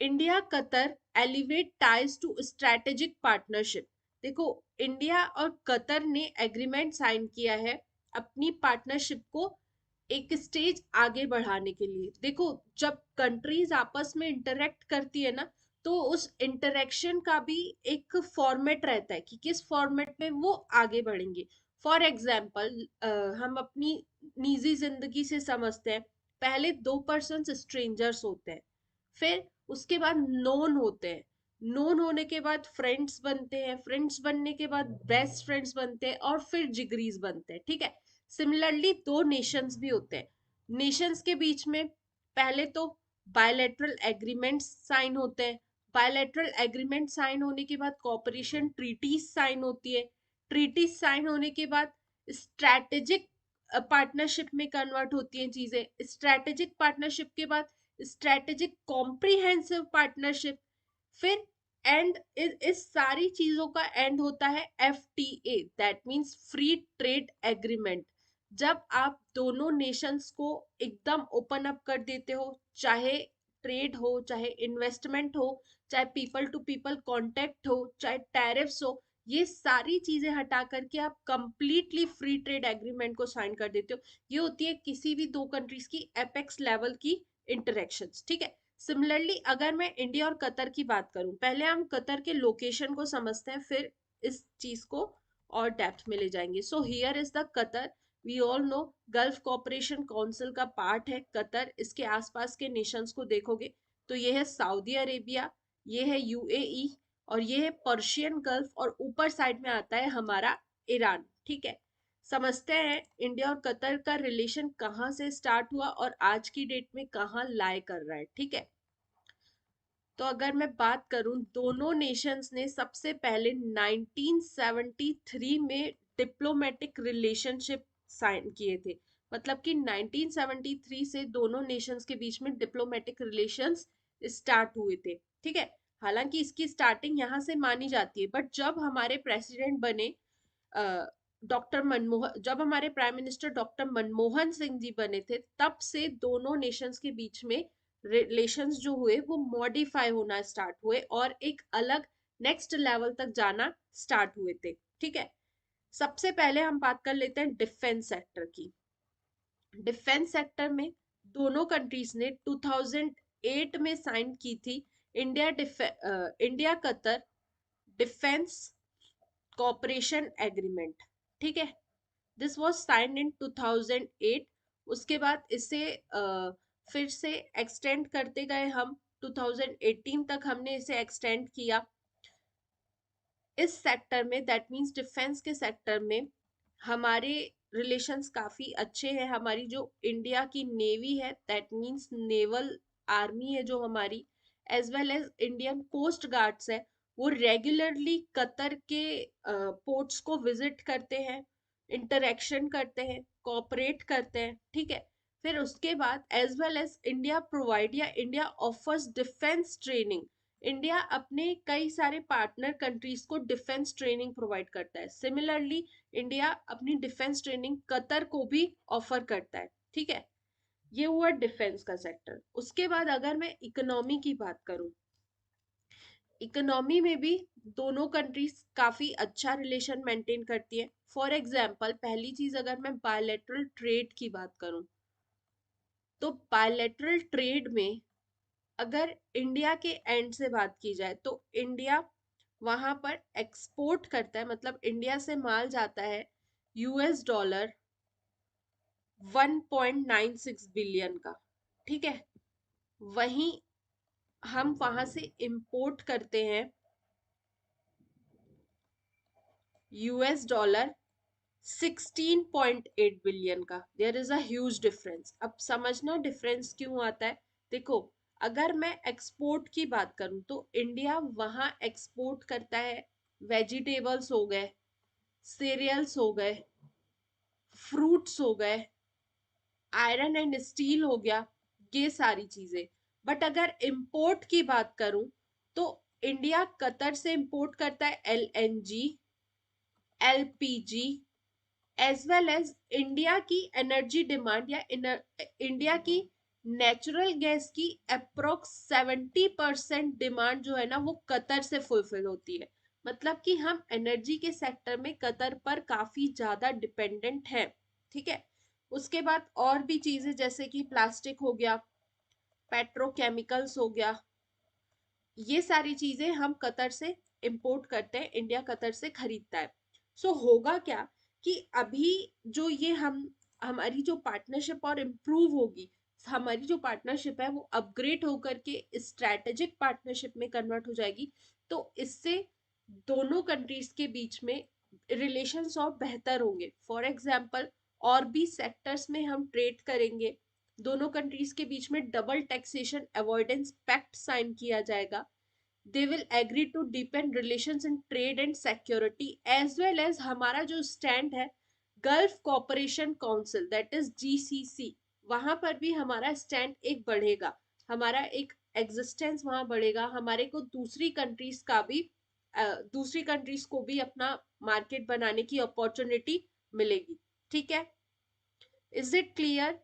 India Qatar elevate ties to strategic partnership. देखो, India और Qatar ने एग्रीमेंट साइन किया है अपनी पार्टनरशिप को एक स्टेज आगे बढ़ाने के लिए। देखो, जब कंट्रीज आपस में इंटरेक्ट करती है ना, तो उस इंटरेक्शन का भी एक फॉर्मेट रहता है कि किस फॉर्मेट में वो आगे बढ़ेंगे। फॉर एग्जाम्पल, हम अपनी निजी जिंदगी से समझते हैं। पहले दो पर्सन स्ट्रेंजर्स होते हैं, फिर उसके बाद नोन होते हैं, नोन होने के बाद फ्रेंड्स बनते हैं, फ्रेंड्स बनने के बाद बेस्ट फ्रेंड्स बनते हैं, और फिर जिगरीज बनते हैं। ठीक है। सिमिलरली दो नेशंस भी होते हैं। नेशंस के बीच में पहले तो बायलैटरल एग्रीमेंट्स साइन होते हैं। बायलैटरल एग्रीमेंट साइन होने के बाद कॉपरेशन ट्रीटीज साइन होती है। ट्रीटीज साइन होने के बाद स्ट्रैटेजिक पार्टनरशिप में कन्वर्ट होती हैं चीजें। स्ट्रैटेजिक पार्टनरशिप के बाद स्ट्रैटेजिक कॉम्प्रिहेंसिव पार्टनरशिप। फिर एंड इस सारी चीजों का एंड होता है FTA, that means free trade agreement. जब आप दोनों नेशंस को एकदम ओपन अप कर देते हो, चाहे ट्रेड हो, चाहे इन्वेस्टमेंट हो, चाहे पीपल टू पीपल कांटेक्ट हो, चाहे टैरिफ्स हो, ये सारी चीजें हटा करके आप कंप्लीटली फ्री ट्रेड एग्रीमेंट को साइन कर देते हो। ये होती है किसी भी दो कंट्रीज की एपेक्स लेवल की इंटरेक्शंस। ठीक है। सिमिलरली अगर मैं इंडिया और कतर की बात करूं, पहले हम कतर के लोकेशन को समझते हैं, फिर इस चीज को और डेप्थ में ले जाएंगे। So here is the Qatar. We all know Gulf Cooperation Council का पार्ट है कतर। इसके आसपास के नेशंस को देखोगे तो ये है सऊदी अरेबिया, ये है UAE, और ये है पर्शियन गल्फ, और ऊपर साइड में आता है हमारा ईरान। ठीक है। समझते हैं इंडिया और कतर का रिलेशन कहाँ से स्टार्ट हुआ और आज की डेट में कहाँ लाई कर रहा है। ठीक है। तो अगर मैं बात करूं, दोनों नेशंस ने सबसे पहले 1973 में डिप्लोमेटिक रिलेशनशिप साइन किए थे। मतलब कि 1973 से दोनों नेशंस के बीच में डिप्लोमेटिक रिलेशंस स्टार्ट हुए थे। ठीक है। हालांकि इसकी स्टार्टिंग यहाँ से मानी जाती है, बट जब हमारे प्रेसिडेंट बने डॉक्टर मनमोहन, जब हमारे prime minister doctor Manmohan Singh ji बने थे, तब से दोनों नेशंस के बीच में रिलेशंस जो हुए वो मॉडिफाई होना स्टार्ट हुए और एक अलग नेक्स्ट लेवल तक जाना स्टार्ट हुए थे। ठीक है। सबसे पहले हम बात कर लेते हैं डिफेंस सेक्टर की। डिफेंस सेक्टर में दोनों कंट्रीज ने 2008 में साइन की थी India Qatar defence cooperation agreement. ठीक है। This was signed in 2008। उसके बाद इसे फिर से एक्सटेंड करते गए हम, 2018 तक हमने इसे एक्सटेंड किया। इस सेक्टर में, दैट मींस डिफेंस के सेक्टर में, हमारे रिलेशंस काफी अच्छे हैं। हमारी जो इंडिया की नेवी है, दैट मींस नेवल आर्मी है जो हमारी, as well as Indian Coast Guards है, वो रेगुलरली कतर के पोर्ट्स को विजिट करते हैं, इंटरेक्शन करते हैं, कोऑपरेट करते हैं। ठीक है। फिर उसके बाद as well as India provide या India offers defence training. India अपने कई सारे पार्टनर कंट्रीज को डिफेंस ट्रेनिंग प्रोवाइड करता है। सिमिलरली इंडिया अपनी डिफेंस ट्रेनिंग कतर को भी ऑफर करता है। ठीक है। ये हुआ डिफेंस का सेक्टर। उसके बाद अगर मैं इकोनॉमी की बात करूं, इकोनॉमी में भी दोनों कंट्रीज काफी अच्छा रिलेशन मेंटेन करती है। फॉर एग्जाम्पल, पहली चीज अगर मैं बायलैटरल ट्रेड की बात करूं, तो बायलैटरल ट्रेड में अगर इंडिया के एंड से बात की जाए तो इंडिया वहां पर एक्सपोर्ट करता है, मतलब इंडिया से माल जाता है $1.96 बिलियन का। ठीक है। वहीं हम वहां से इंपोर्ट करते हैं $16.8 बिलियन का। There is a huge difference. अब समझना डिफरेंस क्यों आता है। देखो, अगर मैं एक्सपोर्ट की बात करूं तो इंडिया वहां एक्सपोर्ट करता है वेजिटेबल्स हो गए, सीरियल्स हो गए, फ्रूट्स हो गए, आयरन एंड स्टील हो गया, ये सारी चीजें। बट अगर इंपोर्ट की बात करूं तो इंडिया कतर से इंपोर्ट करता है LNG, LPG, as well as India की एनर्जी डिमांड या इंडिया की नेचुरल गैस की अप्रोक्स 70% डिमांड जो है ना वो कतर से फुलफिल होती है। मतलब कि हम एनर्जी के सेक्टर में कतर पर काफी ज्यादा डिपेंडेंट है। ठीक है। उसके बाद और भी चीजें जैसे कि प्लास्टिक हो गया, पेट्रोकेमिकल्स हो गया, ये सारी चीजें हम कतर से इंपोर्ट करते हैं, इंडिया कतर से खरीदता है। होगा क्या कि अभी जो ये हम हमारी जो पार्टनरशिप और इम्प्रूव होगी, हमारी जो पार्टनरशिप है वो अपग्रेड होकर के स्ट्रैटेजिक पार्टनरशिप में कन्वर्ट हो जाएगी। तो इससे दोनों कंट्रीज के बीच में रिलेशंस और बेहतर होंगे। फॉर एग्जाम्पल, और भी सेक्टर्स में हम ट्रेड करेंगे, दोनों कंट्रीज के बीच में double taxation avoidance pact sign किया जाएगा। they will agree to deepen relations in trade and security, as well as हमारा जो स्टैंड है Gulf Cooperation Council that is GCC, वहां पर भी हमारा स्टैंड एक बढ़ेगा, हमारा एक एग्जिस्टेंस वहां बढ़ेगा, हमारे को दूसरी कंट्रीज को भी अपना मार्केट बनाने की अपॉर्चुनिटी मिलेगी। ठीक है। Is it clear?